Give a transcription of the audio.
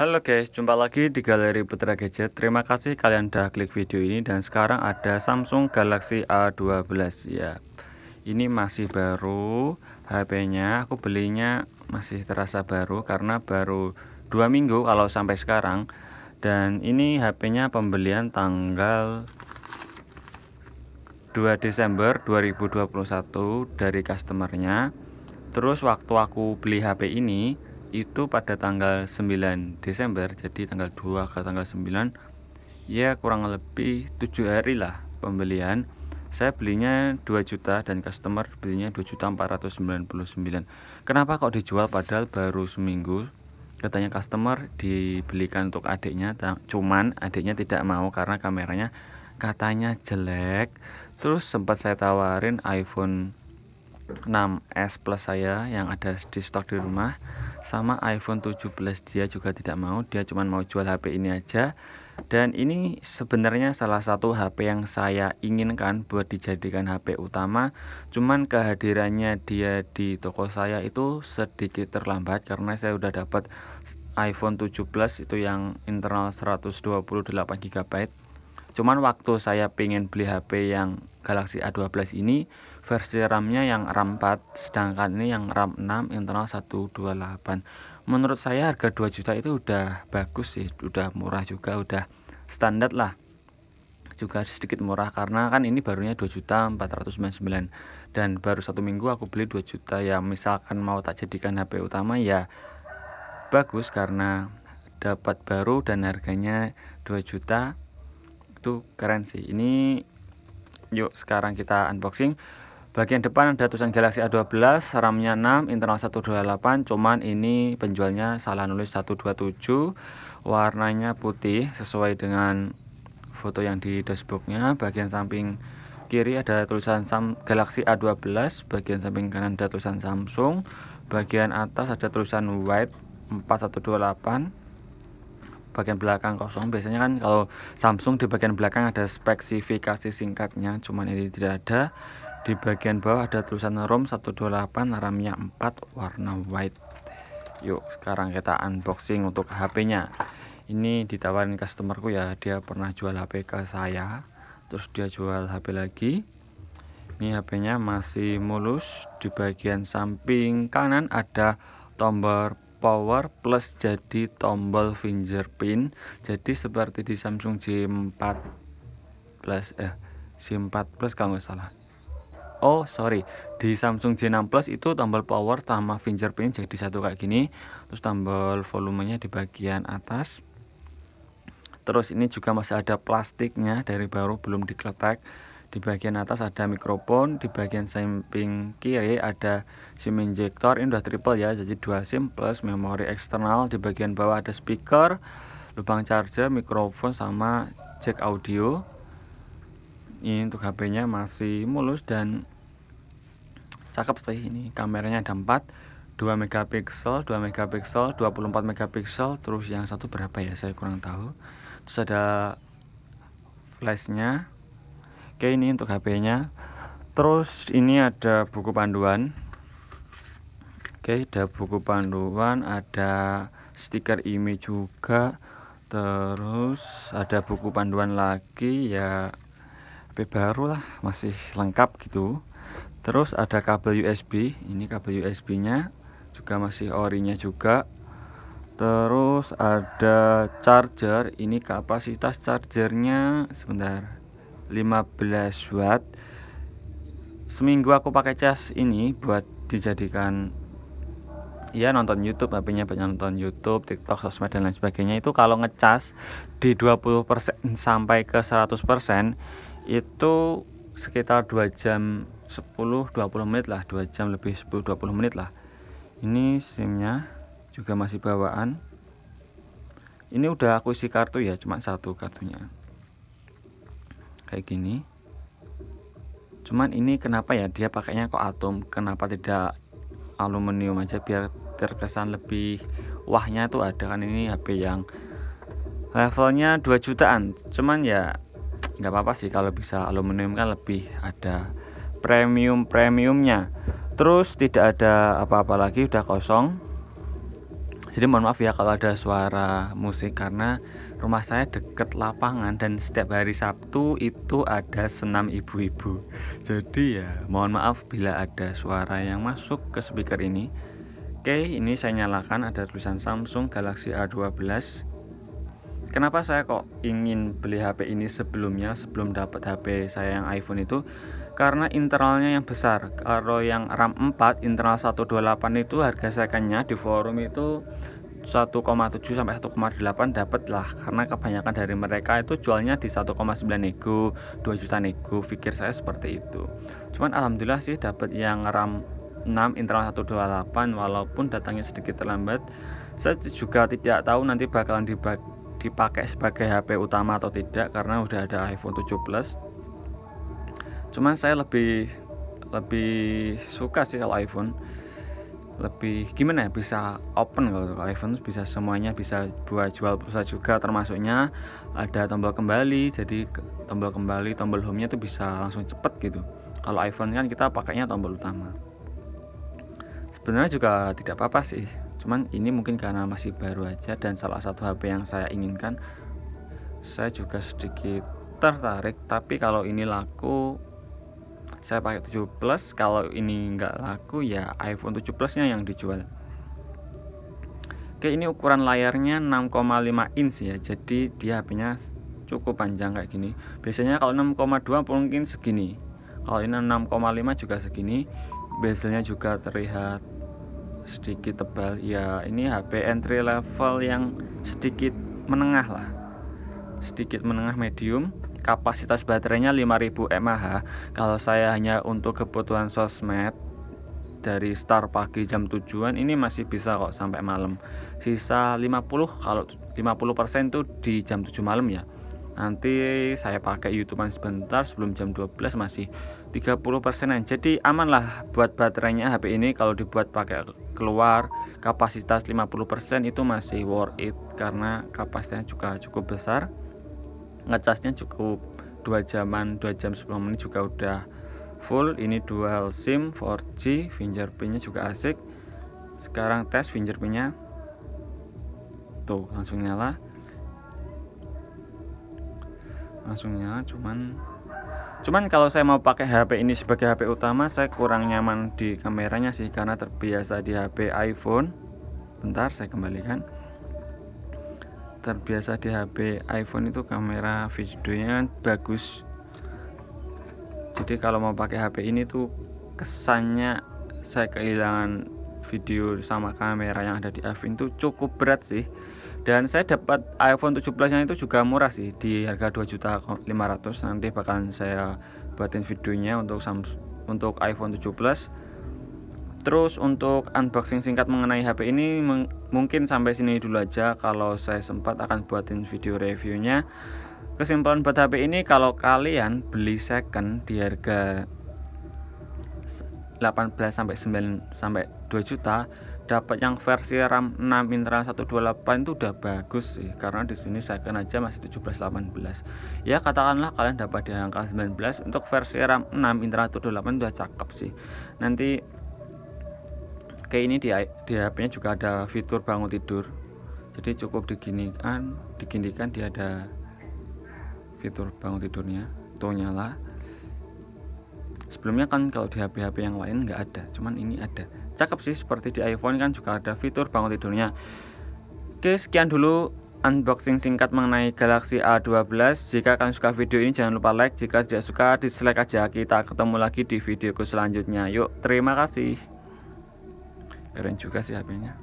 Halo guys, jumpa lagi di Galeri Putra Gadget. Terima kasih kalian udah klik video ini. Dan sekarang ada Samsung Galaxy A12 ya. Ini masih baru HP-nya. Aku belinya masih terasa baru karena baru 2 minggu kalau sampai sekarang. Dan ini HP-nya pembelian tanggal 2 Desember 2021 dari customernya. Terus waktu aku beli HP ini itu pada tanggal 9 Desember, jadi tanggal 2 ke tanggal 9 ya, kurang lebih 7 hari lah pembelian. Saya belinya 2 juta dan customer belinya 2.499.000. Kenapa kok dijual padahal baru seminggu? Katanya customer dibelikan untuk adiknya, cuman adiknya tidak mau karena kameranya katanya jelek. Terus sempat saya tawarin iPhone 6s Plus saya yang ada di stok di rumah, sama iPhone 17 dia juga tidak mau. Dia cuma mau jual HP ini aja. Dan ini sebenarnya salah satu HP yang saya inginkan buat dijadikan HP utama. Cuman kehadirannya dia di toko saya itu sedikit terlambat karena saya udah dapat iPhone 17 itu yang internal 128 GB. Cuman waktu saya pengen beli HP yang Galaxy A12 ini, versi RAM-nya yang RAM 4, sedangkan ini yang RAM 6 internal 128. Menurut saya harga 2 juta itu udah bagus sih, udah murah juga, udah standar lah. Juga sedikit murah karena kan ini barunya 2.499.000 dan baru 1 minggu aku beli 2 juta ya. Misalkan mau tak jadikan HP utama ya bagus karena dapat baru dan harganya 2 juta. Itu keren sih. Ini yuk sekarang kita unboxing. Bagian depan ada tulisan Galaxy A12, RAM-nya 6, internal 128. Cuman ini penjualnya salah nulis 127. Warnanya putih sesuai dengan foto yang di dashboardnya. Bagian samping kiri ada tulisan Galaxy A12, bagian samping kanan ada tulisan Samsung. Bagian atas ada tulisan White 4128. Bagian belakang kosong. Biasanya kan kalau Samsung di bagian belakang ada spesifikasi singkatnya, cuman ini tidak ada. Di bagian bawah ada tulisan ROM 128, RAM-nya 4, warna white. Yuk sekarang kita unboxing untuk HP-nya. Ini ditawarin customerku ya, dia pernah jual HP ke saya, terus dia jual HP lagi. Ini HP-nya masih mulus. Di bagian samping kanan ada tombol power plus jadi tombol fingerprint, jadi seperti di Samsung J4 Plus J4 Plus kalau nggak salah. Oh sorry, di Samsung J6 Plus itu tombol power sama fingerprint jadi satu kayak gini. Terus tombol volumenya di bagian atas. Terus ini juga masih ada plastiknya dari baru, belum dikletek. Di bagian atas ada mikrofon, di bagian samping kiri ada SIM injector. Ini udah triple ya, jadi 2 SIM plus memori eksternal. Di bagian bawah ada speaker, lubang charger, mikrofon sama jack audio. Ini untuk HP-nya masih mulus dan cakep sih. Ini kameranya ada 4, 2 megapiksel, 2 megapiksel, 24 megapiksel. Terus yang satu berapa ya, saya kurang tahu. Terus ada flashnya. Oke, ini untuk HP-nya. Terus ini ada buku panduan. Oke, ada buku panduan, ada stiker IMEI juga. Terus ada buku panduan lagi ya. HP baru lah, masih lengkap gitu. Terus ada kabel USB. Ini kabel USB-nya juga masih orinya juga. Terus ada charger. Ini kapasitas chargernya sebentar, 15 watt. Seminggu aku pakai cas ini buat dijadikan ya nonton YouTube. HP-nya banyak nonton YouTube, TikTok, sosmed dan lain sebagainya. Itu kalau ngecas di 20% sampai ke 100% itu sekitar 2 jam 10-20 menit lah, 2 jam lebih 10-20 menit lah. Ini SIM-nya juga masih bawaan. Ini udah aku isi kartu ya, cuma satu kartunya kayak gini. Cuman ini kenapa ya dia pakainya kok atom, kenapa tidak aluminium aja biar terkesan lebih wahnya tuh ada. Kan ini HP yang levelnya 2 jutaan, cuman ya nggak apa-apa sih kalau bisa aluminium, kan lebih ada premiumnya. Terus tidak ada apa-apa lagi, udah kosong. Jadi mohon maaf ya kalau ada suara musik, karena rumah saya deket lapangan dan setiap hari Sabtu itu ada senam ibu-ibu. Jadi ya mohon maaf bila ada suara yang masuk ke speaker ini. Oke, ini saya nyalakan, ada tulisan Samsung Galaxy A12. Kenapa saya kok ingin beli HP ini sebelum dapat HP saya yang iPhone itu? Karena internalnya yang besar. Kalau yang RAM 4 internal 128 itu harga secondnya di forum itu 1,7 sampai 1,8 dapat lah, karena kebanyakan dari mereka itu jualnya di 1,9 nego, 2 juta nego, pikir saya seperti itu. Cuman alhamdulillah sih dapat yang RAM 6 internal 128 walaupun datangnya sedikit terlambat. Saya juga tidak tahu nanti bakalan dipakai sebagai HP utama atau tidak, karena udah ada iPhone 7 Plus. Cuman saya lebih suka sih kalau iPhone, lebih gimana ya, bisa open. Kalau iPhone bisa semuanya, bisa buat jual pulsa juga, termasuknya ada tombol kembali. Jadi tombol kembali, tombol home-nya tuh bisa langsung cepet gitu. Kalau iPhone kan kita pakainya tombol utama. Sebenarnya juga tidak apa-apa sih, cuman ini mungkin karena masih baru aja dan salah satu HP yang saya inginkan, saya juga sedikit tertarik. Tapi kalau ini laku saya pakai 7 Plus, kalau ini nggak laku ya iPhone 7 Plusnya yang dijual. Oke, ini ukuran layarnya 6,5 inch ya, jadi dia HP-nya cukup panjang kayak gini. Biasanya kalau 6,2 mungkin segini, kalau ini 6,5 juga segini. Bezelnya juga terlihat sedikit tebal ya, ini HP entry level yang sedikit menengah lah, sedikit menengah medium. Kapasitas baterainya 5000 mAh. Kalau saya hanya untuk kebutuhan sosmed dari start pagi jam 7-an ini masih bisa kok sampai malam. Sisa 50, kalau 50% itu di jam 7 malam ya. Nanti saya pakai YouTubean sebentar sebelum jam 12 masih 30%-an. Jadi aman lah buat baterainya HP ini. Kalau dibuat pakai keluar kapasitas 50% itu masih worth it, karena kapasitasnya juga cukup besar. Ngecasnya cukup 2 jam 10 menit juga udah full. Ini dual SIM 4G, fingerprintnya juga asik. Sekarang tes fingerprintnya tuh, langsung nyala. Cuman kalau saya mau pakai HP ini sebagai HP utama, saya kurang nyaman di kameranya sih, karena terbiasa di HP iPhone. Bentar saya kembalikan. Terbiasa di HP iPhone itu kamera videonya bagus. Jadi kalau mau pakai HP ini tuh kesannya saya kehilangan video sama kamera yang ada di iPhone itu cukup berat sih. Dan saya dapat iPhone 7 Plus nya itu juga murah sih, di harga 2.500.000. Nanti bakalan saya buatin videonya untuk iPhone 7 Plus. Terus untuk unboxing singkat mengenai HP ini mungkin sampai sini dulu aja. Kalau saya sempat akan buatin video reviewnya. Kesimpulan buat HP ini, kalau kalian beli second di harga 18 sampai 9 sampai 2 juta, dapat yang versi RAM 6 internal 128 itu udah bagus sih, karena di sini second aja masih 17-18. Ya katakanlah kalian dapat di angka 19. Untuk versi RAM 6 internal 128 udah cakep sih. Nanti kayak ini di HP-nya juga ada fitur bangun tidur. Jadi cukup diginikan dia ada fitur bangun tidurnya. Tuh nyala. Sebelumnya kan kalau di HP-HP yang lain nggak ada, cuman ini ada. Cakep sih, seperti di iPhone kan juga ada fitur bangun tidurnya. Oke, sekian dulu unboxing singkat mengenai Galaxy A12. Jika kalian suka video ini jangan lupa like, jika tidak suka dislike aja. Kita ketemu lagi di videoku selanjutnya. Yuk, terima kasih. Keren juga sih HP-nya.